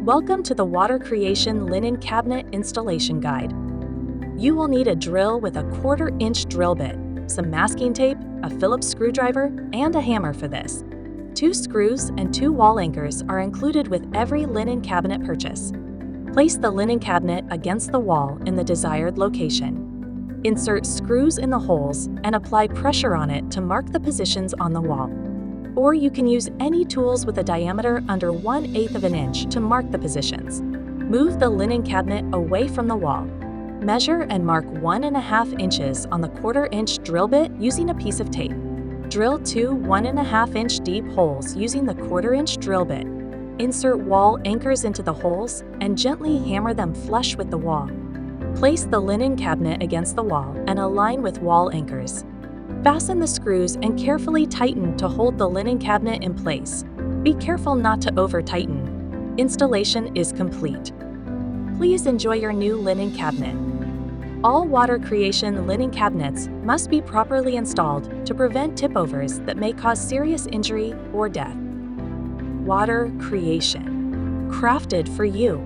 Welcome to the Water Creation Linen Cabinet Installation Guide. You will need a drill with a 1/4-inch drill bit, some masking tape, a Phillips screwdriver, and a hammer for this. 2 screws and 2 wall anchors are included with every linen cabinet purchase. Place the linen cabinet against the wall in the desired location. Insert screws in the holes and apply pressure on it to mark the positions on the wall. Or you can use any tools with a diameter under 1/8 of an inch to mark the positions. Move the linen cabinet away from the wall. Measure and mark 1.5 inches on the 1/4-inch drill bit using a piece of tape. Drill 2 1.5-inch deep holes using the 1/4-inch drill bit. Insert wall anchors into the holes and gently hammer them flush with the wall. Place the linen cabinet against the wall and align with wall anchors. Fasten the screws and carefully tighten to hold the linen cabinet in place. Be careful not to over-tighten. Installation is complete. Please enjoy your new linen cabinet. All Water Creation linen cabinets must be properly installed to prevent tip-overs that may cause serious injury or death. Water Creation, crafted for you.